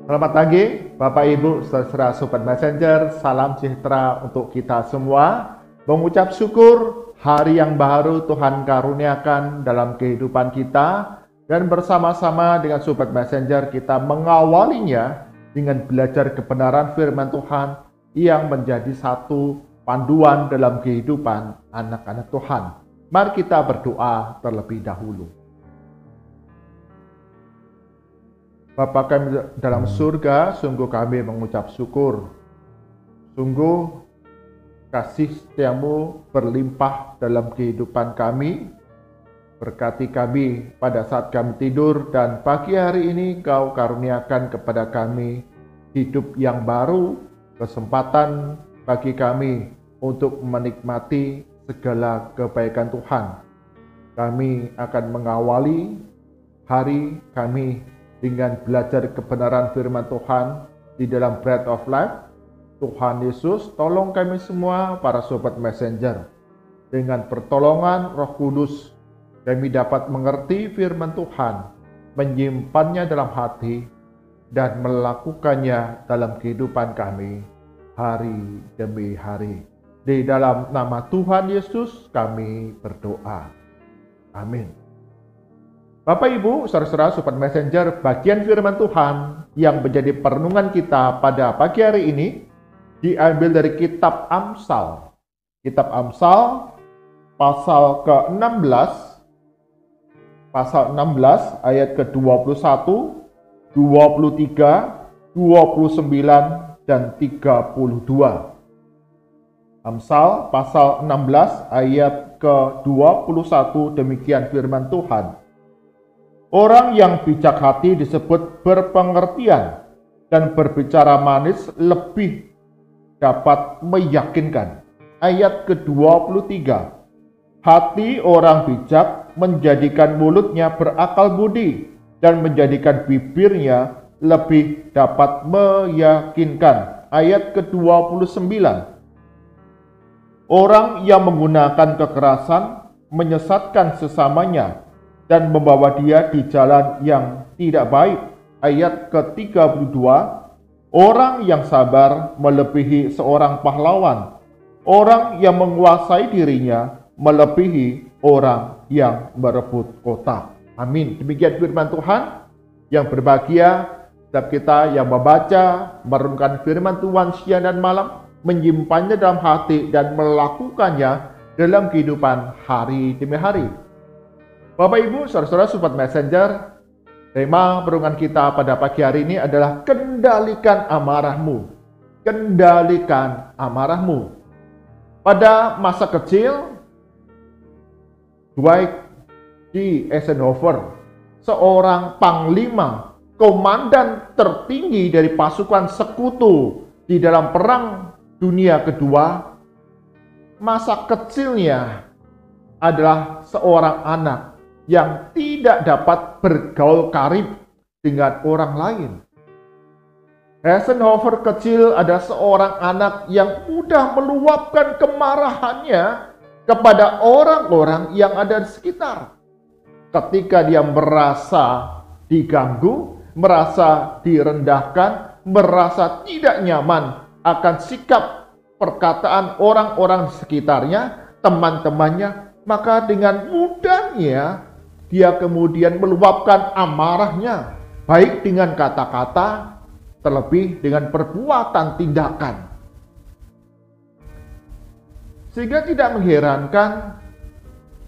Selamat pagi, Bapak Ibu, saudara Sobat Messenger. Salam sejahtera untuk kita semua. Mengucap syukur hari yang baru Tuhan karuniakan dalam kehidupan kita. Dan bersama-sama dengan Sobat Messenger kita mengawalinya dengan belajar kebenaran firman Tuhan yang menjadi satu panduan dalam kehidupan anak-anak Tuhan. Mari kita berdoa terlebih dahulu. Bapa kami dalam surga, sungguh kami mengucap syukur. Sungguh kasih setiamu berlimpah dalam kehidupan kami. Berkati kami pada saat kami tidur dan pagi hari ini Kau karuniakan kepada kami hidup yang baru, kesempatan bagi kami untuk menikmati segala kebaikan Tuhan. Kami akan mengawali hari kami dengan belajar kebenaran firman Tuhan di dalam Bread of Life. Tuhan Yesus, tolong kami semua para Sobat Messenger. Dengan pertolongan Roh Kudus, kami dapat mengerti firman Tuhan, menyimpannya dalam hati, dan melakukannya dalam kehidupan kami hari demi hari. Di dalam nama Tuhan Yesus kami berdoa. Amin. Bapak Ibu, saudara-saudara Sobat Messenger, bagian firman Tuhan yang menjadi perenungan kita pada pagi hari ini diambil dari kitab Amsal. Kitab Amsal pasal ke-16, pasal 16 ayat ke-21, 23, 29, dan 32. Amsal pasal 16 ayat ke-21 demikian firman Tuhan. Orang yang bijak hati disebut berpengertian, dan berbicara manis lebih dapat meyakinkan. Ayat ke-23. Hati orang bijak menjadikan mulutnya berakal budi, dan menjadikan bibirnya lebih dapat meyakinkan. Ayat ke-29. Orang yang menggunakan kekerasan menyesatkan sesamanya, dan membawa dia di jalan yang tidak baik. Ayat ke-32. Orang yang sabar melebihi seorang pahlawan. Orang yang menguasai dirinya melebihi orang yang merebut kota. Amin. Demikian firman Tuhan. Yang berbahagia setiap kita yang membaca, merenungkan firman Tuhan siang dan malam, menyimpannya dalam hati dan melakukannya dalam kehidupan hari demi hari. Bapak Ibu, saudara-saudara Sobat Messenger, tema perenungan kita pada pagi hari ini adalah kendalikan amarahmu. Kendalikan amarahmu. Pada masa kecil, Dwight D. Eisenhower, seorang panglima, komandan tertinggi dari pasukan sekutu di dalam Perang Dunia Kedua, masa kecilnya adalah seorang anak yang tidak dapat bergaul karib dengan orang lain. Eisenhower kecil adalah seorang anak yang mudah meluapkan kemarahannya kepada orang-orang yang ada di sekitar. Ketika dia merasa diganggu, merasa direndahkan, merasa tidak nyaman akan sikap perkataan orang-orang di sekitarnya, teman-temannya, maka dengan mudahnya dia kemudian meluapkan amarahnya, baik dengan kata-kata, terlebih dengan perbuatan tindakan. Sehingga tidak mengherankan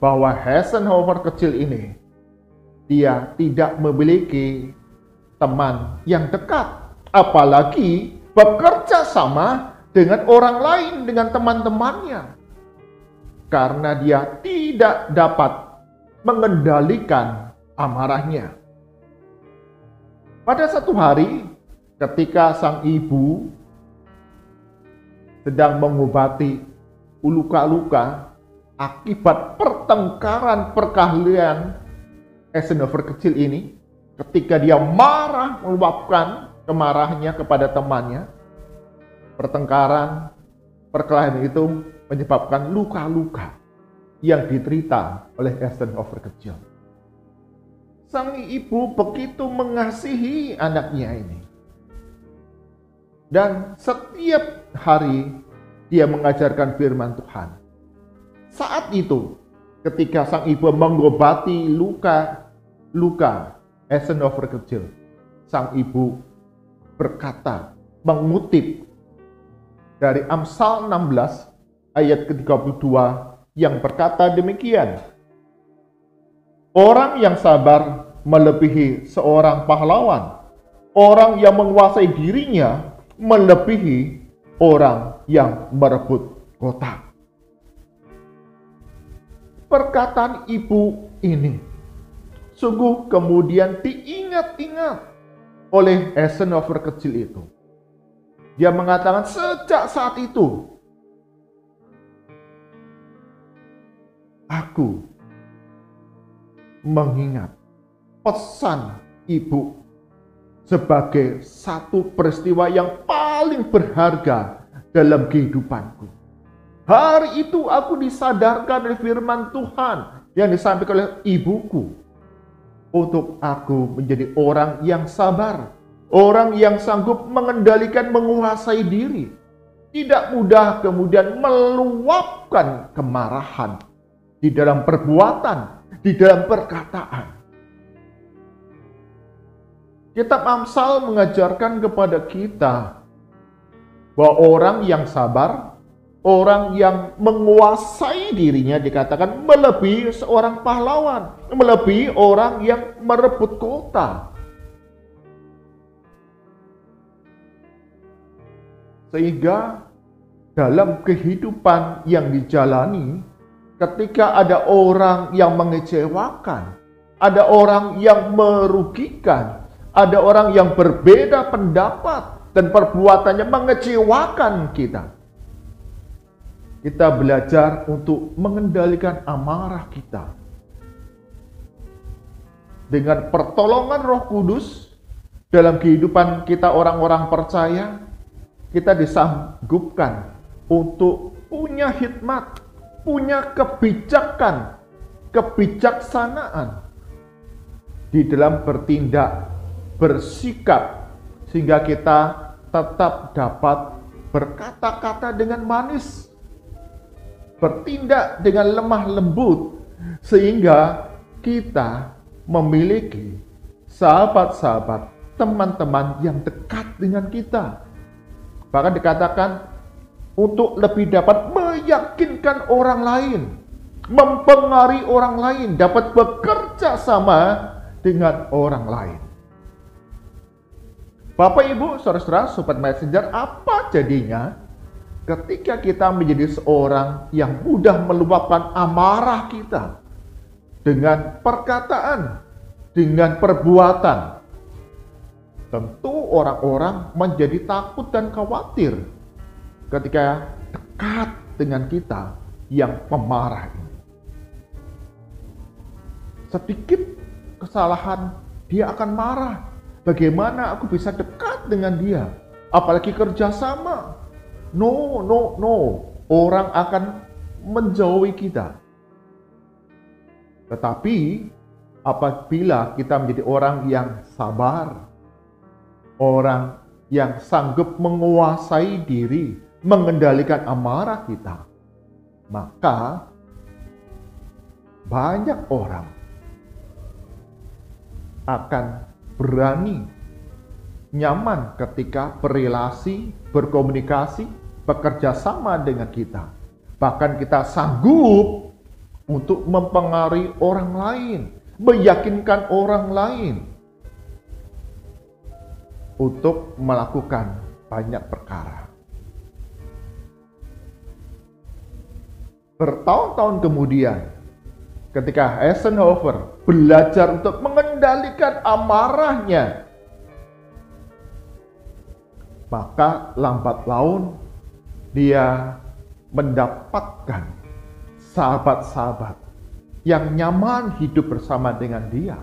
bahwa Eisenhower kecil ini, dia tidak memiliki teman yang dekat, apalagi bekerja sama dengan orang lain, dengan teman-temannya. Karena dia tidak dapat mengendalikan amarahnya. Pada satu hari, ketika sang ibu sedang mengobati luka-luka akibat pertengkaran perkelahian Eisenhower kecil ini, ketika dia marah meluapkan kemarahannya kepada temannya, perkelahian itu menyebabkan luka-luka yang diterita oleh Eisenhower kecil. Sang ibu begitu mengasihi anaknya ini. Dan setiap hari dia mengajarkan firman Tuhan. Saat itu, ketika sang ibu mengobati luka Eisenhower kecil, sang ibu berkata, mengutip dari Amsal 16 ayat ke-32 yang berkata demikian. Orang yang sabar melebihi seorang pahlawan. Orang yang menguasai dirinya melebihi orang yang merebut kota. Perkataan ibu ini sungguh kemudian diingat-ingat oleh Eisenhower kecil itu. Dia mengatakan sejak saat itu, aku mengingat pesan ibu sebagai satu peristiwa yang paling berharga dalam kehidupanku. Hari itu aku disadarkan oleh firman Tuhan yang disampaikan oleh ibuku untuk aku menjadi orang yang sabar, orang yang sanggup mengendalikan, menguasai diri, tidak mudah kemudian meluapkan kemarahan di dalam perbuatan, di dalam perkataan. Kitab Amsal mengajarkan kepada kita bahwa orang yang sabar, orang yang menguasai dirinya dikatakan melebihi seorang pahlawan, melebihi orang yang merebut kota. Sehingga dalam kehidupan yang dijalani, ketika ada orang yang mengecewakan, ada orang yang merugikan, ada orang yang berbeda pendapat dan perbuatannya mengecewakan kita. Kita belajar untuk mengendalikan amarah kita. Dengan pertolongan Roh Kudus dalam kehidupan kita orang-orang percaya, kita disanggupkan untuk punya hikmat, punya kebijakan, kebijaksanaan di dalam bertindak, bersikap, sehingga kita tetap dapat berkata-kata dengan manis, bertindak dengan lemah lembut, sehingga kita memiliki sahabat-sahabat, teman-teman yang dekat dengan kita. Bahkan dikatakan untuk lebih dapat meyakinkan orang lain, mempengaruhi orang lain, dapat bekerja sama dengan orang lain. Bapak, Ibu, Saudara-saudara, Sobat Messenger, apa jadinya ketika kita menjadi seorang yang mudah meluapkan amarah kita dengan perkataan, dengan perbuatan? Tentu orang-orang menjadi takut dan khawatir ketika dekat dengan kita yang pemarah ini. Sedikit kesalahan, dia akan marah. Bagaimana aku bisa dekat dengan dia? Apalagi kerjasama. No. Orang akan menjauhi kita. Tetapi apabila kita menjadi orang yang sabar, orang yang sanggup menguasai diri, mengendalikan amarah kita, maka banyak orang akan berani, nyaman ketika berrelasi, berkomunikasi, bekerja sama dengan kita. Bahkan kita sanggup untuk mempengaruhi orang lain, meyakinkan orang lain untuk melakukan banyak perkara. Bertahun-tahun kemudian, ketika Eisenhower belajar untuk mengendalikan amarahnya, maka lambat laun dia mendapatkan sahabat-sahabat yang nyaman hidup bersama dengan dia.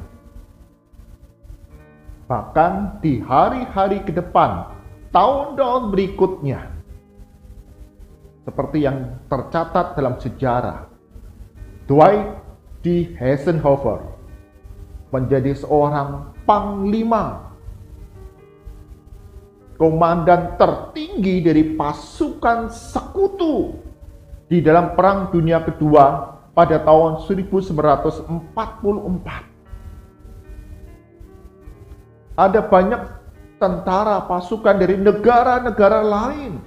Bahkan di hari-hari ke depan, tahun-tahun berikutnya, seperti yang tercatat dalam sejarah, Dwight D. Eisenhower menjadi seorang panglima komandan tertinggi dari pasukan sekutu di dalam Perang Dunia Kedua pada tahun 1944. Ada banyak tentara pasukan dari negara-negara lain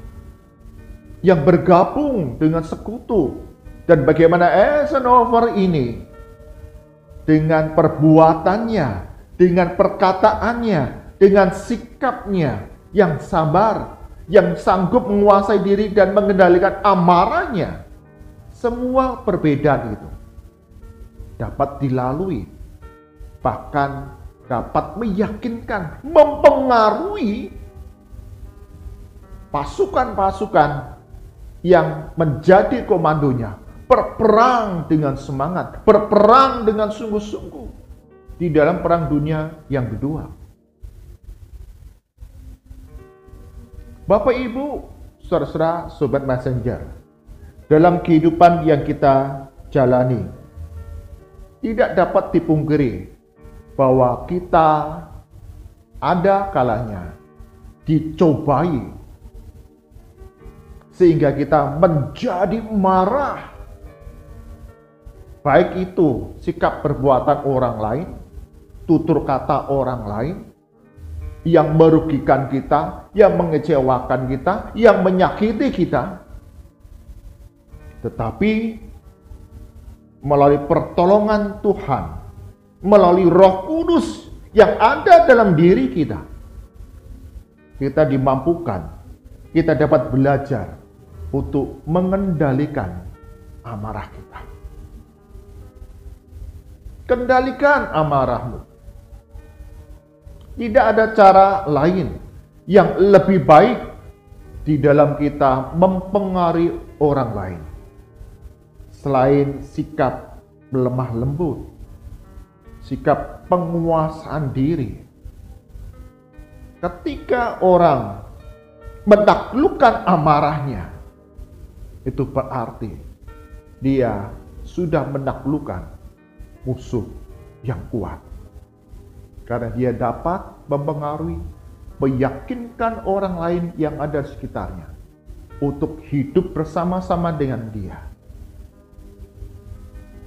yang bergabung dengan sekutu. Dan bagaimana Eisenhower ini dengan perbuatannya, dengan perkataannya, dengan sikapnya yang sabar, yang sanggup menguasai diri dan mengendalikan amarahnya, semua perbedaan itu dapat dilalui, bahkan dapat meyakinkan, mempengaruhi pasukan-pasukan yang menjadi komandonya, berperang dengan semangat, berperang dengan sungguh-sungguh di dalam Perang Dunia yang Kedua. Bapak Ibu, saudara-saudara, sobat messenger, dalam kehidupan yang kita jalani, tidak dapat dipungkiri bahwa kita ada kalanya dicobai sehingga kita menjadi marah. Baik itu sikap perbuatan orang lain, tutur kata orang lain, yang merugikan kita, yang mengecewakan kita, yang menyakiti kita. Tetapi melalui pertolongan Tuhan, melalui Roh Kudus yang ada dalam diri kita, kita dimampukan, kita dapat belajar untuk mengendalikan amarah kita. Kendalikan amarahmu. Tidak ada cara lain yang lebih baik di dalam kita mempengaruhi orang lain selain sikap lemah lembut, sikap penguasaan diri. Ketika orang menaklukkan amarahnya, itu berarti dia sudah menaklukkan musuh yang kuat. Karena dia dapat mempengaruhi, meyakinkan orang lain yang ada di sekitarnya untuk hidup bersama-sama dengan dia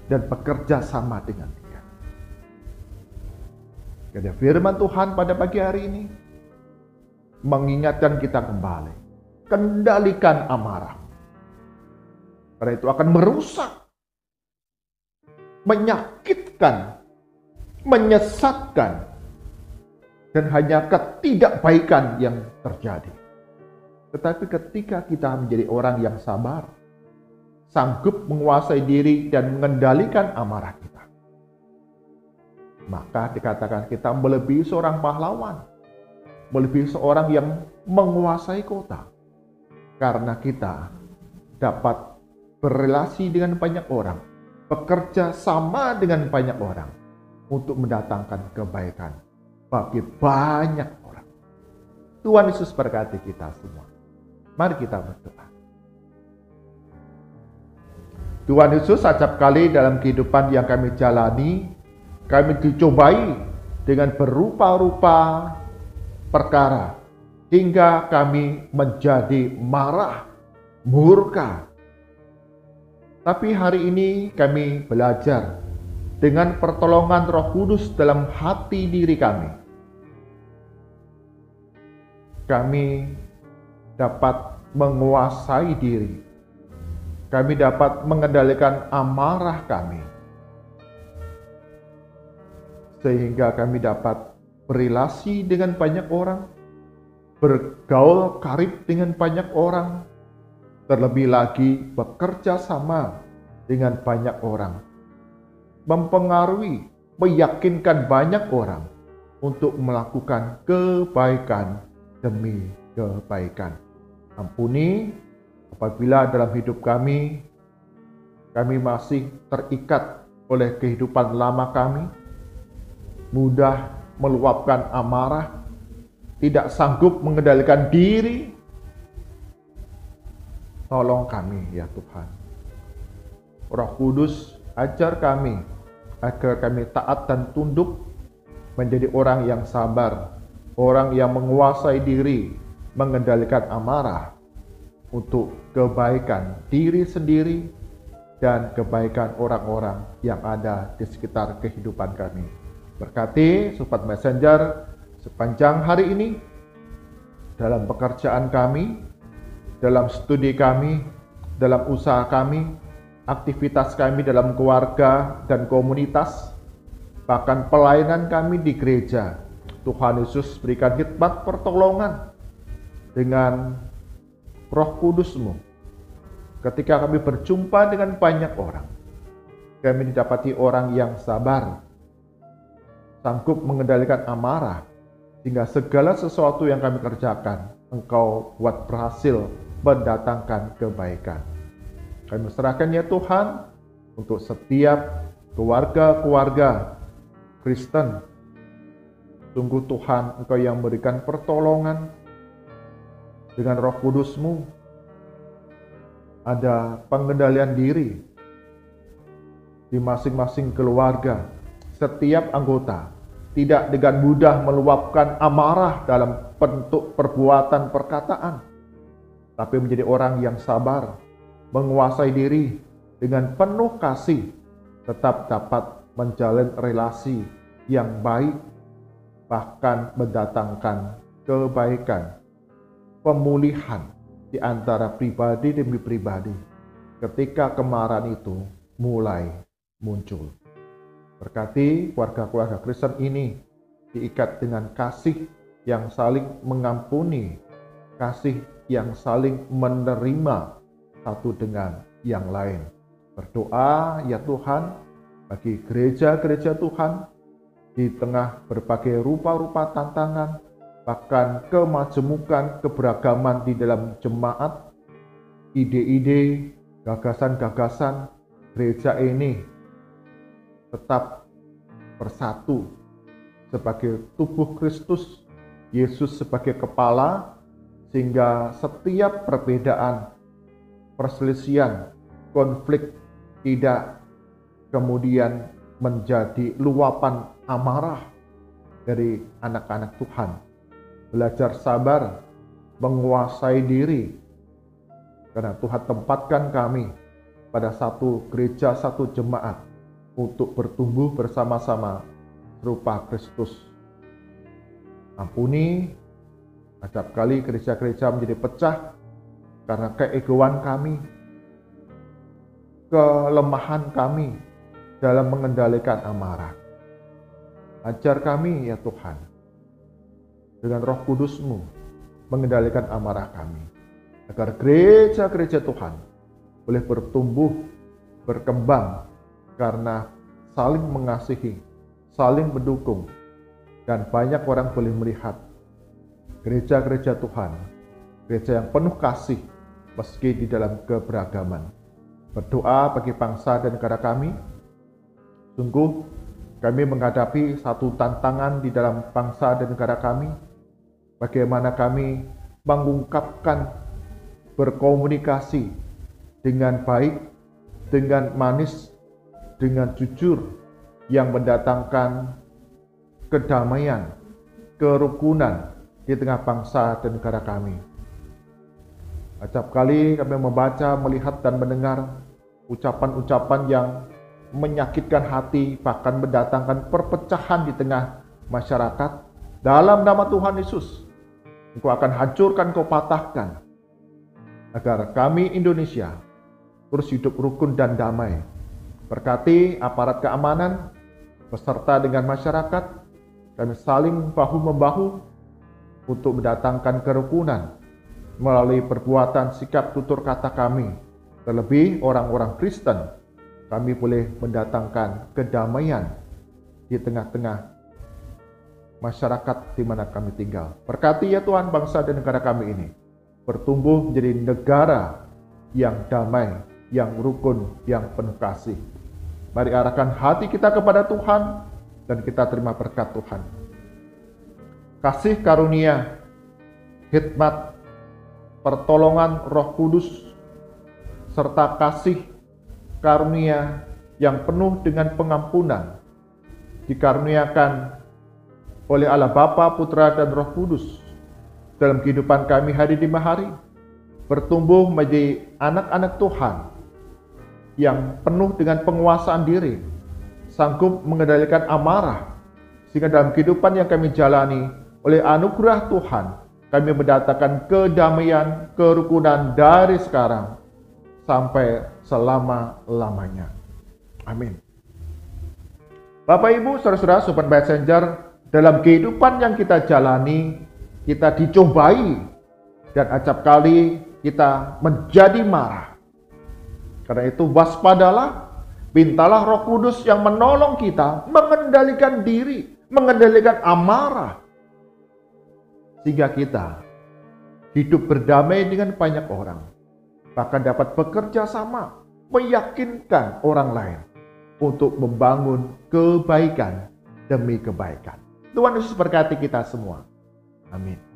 dan bekerja sama dengan dia. Karena firman Tuhan pada pagi hari ini mengingatkan kita kembali, kendalikan amarah. Karena itu akan merusak, menyakitkan, menyesatkan, dan hanya ketidakbaikan yang terjadi. Tetapi ketika kita menjadi orang yang sabar, sanggup menguasai diri dan mengendalikan amarah kita, maka dikatakan kita melebihi seorang pahlawan, melebihi seorang yang menguasai kota. Karena kita dapat berrelasi dengan banyak orang, bekerja sama dengan banyak orang untuk mendatangkan kebaikan bagi banyak orang. Tuhan Yesus berkati kita semua. Mari kita berdoa. Tuhan Yesus, setiap kali dalam kehidupan yang kami jalani, kami dicobai dengan berupa-rupa perkara hingga kami menjadi marah, murka. Tapi hari ini kami belajar dengan pertolongan Roh Kudus dalam hati diri kami. Kami dapat menguasai diri. Kami dapat mengendalikan amarah kami. Sehingga kami dapat berrelasi dengan banyak orang, bergaul karib dengan banyak orang, terlebih lagi bekerja sama dengan banyak orang, mempengaruhi, meyakinkan banyak orang untuk melakukan kebaikan demi kebaikan. Ampuni apabila dalam hidup kami masih terikat oleh kehidupan lama kami, mudah meluapkan amarah, tidak sanggup mengendalikan diri. Tolong kami ya Tuhan. Roh Kudus, ajar kami agar kami taat dan tunduk menjadi orang yang sabar, orang yang menguasai diri, mengendalikan amarah untuk kebaikan diri sendiri dan kebaikan orang-orang yang ada di sekitar kehidupan kami. Berkati Sobat Messenger sepanjang hari ini, dalam pekerjaan kami, dalam studi kami, dalam usaha kami, aktivitas kami dalam keluarga dan komunitas, bahkan pelayanan kami di gereja. Tuhan Yesus berikan hikmat pertolongan dengan Roh Kudus-Mu. Ketika kami berjumpa dengan banyak orang, kami didapati orang yang sabar, sanggup mengendalikan amarah, sehingga segala sesuatu yang kami kerjakan, Engkau buat berhasil mendatangkan kebaikan. Kami serahkan ya Tuhan, untuk setiap keluarga-keluarga Kristen. Sungguh Tuhan, Engkau yang memberikan pertolongan dengan Roh Kudus-Mu. Ada pengendalian diri di masing-masing keluarga. Setiap anggota tidak dengan mudah meluapkan amarah dalam bentuk perbuatan perkataan, tapi menjadi orang yang sabar, menguasai diri dengan penuh kasih, tetap dapat menjalin relasi yang baik, bahkan mendatangkan kebaikan, pemulihan di antara pribadi demi pribadi ketika kemarahan itu mulai muncul. Berkati keluarga-keluarga Kristen ini diikat dengan kasih yang saling mengampuni, kasih yang saling menerima satu dengan yang lain. Berdoa ya Tuhan bagi gereja-gereja Tuhan di tengah berbagai rupa-rupa tantangan, bahkan kemajemukan keberagaman di dalam jemaat, ide-ide, gagasan-gagasan gereja ini tetap bersatu sebagai tubuh Kristus, Yesus sebagai kepala, sehingga setiap perbedaan, perselisihan, konflik tidak kemudian menjadi luapan amarah dari anak-anak Tuhan. Belajar sabar, menguasai diri, karena Tuhan tempatkan kami pada satu gereja, satu jemaat untuk bertumbuh bersama-sama serupa Kristus. Ampuni, acap kali gereja-gereja menjadi pecah karena keegoan kami, kelemahan kami dalam mengendalikan amarah. Ajar kami ya Tuhan, dengan Roh Kudus-Mu mengendalikan amarah kami, agar gereja-gereja Tuhan boleh bertumbuh, berkembang, karena saling mengasihi, saling mendukung, dan banyak orang boleh melihat gereja-gereja Tuhan, gereja yang penuh kasih meski di dalam keberagaman. Berdoa bagi bangsa dan negara kami. Sungguh kami menghadapi satu tantangan di dalam bangsa dan negara kami. Bagaimana kami mengungkapkan, berkomunikasi dengan baik, dengan manis, dengan jujur, yang mendatangkan kedamaian, kerukunan di tengah bangsa dan negara kami. Acap kali kami membaca, melihat, dan mendengar ucapan-ucapan yang menyakitkan hati, bahkan mendatangkan perpecahan di tengah masyarakat. Dalam nama Tuhan Yesus, Engkau akan hancurkan, Engkau patahkan, agar kami Indonesia terus hidup rukun dan damai. Berkati aparat keamanan beserta dengan masyarakat, kami saling bahu-membahu untuk mendatangkan kerukunan melalui perbuatan, sikap, tutur kata kami. Terlebih orang-orang Kristen, kami boleh mendatangkan kedamaian di tengah-tengah masyarakat di mana kami tinggal. Berkati ya Tuhan bangsa dan negara kami ini bertumbuh menjadi negara yang damai, yang rukun, yang penuh kasih. Mari arahkan hati kita kepada Tuhan dan kita terima berkat Tuhan. Kasih karunia, hikmat, pertolongan Roh Kudus, serta kasih karunia yang penuh dengan pengampunan dikaruniakan oleh Allah Bapa, Putra, dan Roh Kudus dalam kehidupan kami hari demi hari, bertumbuh menjadi anak-anak Tuhan yang penuh dengan penguasaan diri, sanggup mengendalikan amarah, sehingga dalam kehidupan yang kami jalani oleh anugerah Tuhan, kami mendatangkan kedamaian, kerukunan dari sekarang sampai selama-lamanya. Amin. Bapak, Ibu, saudara-saudara, Sobat Messenger, dalam kehidupan yang kita jalani, kita dicobai dan acap kali kita menjadi marah. Karena itu waspadalah, mintalah Roh Kudus yang menolong kita mengendalikan diri, mengendalikan amarah, sehingga kita hidup berdamai dengan banyak orang, bahkan dapat bekerja sama, meyakinkan orang lain untuk membangun kebaikan demi kebaikan. Tuhan Yesus berkati kita semua. Amin.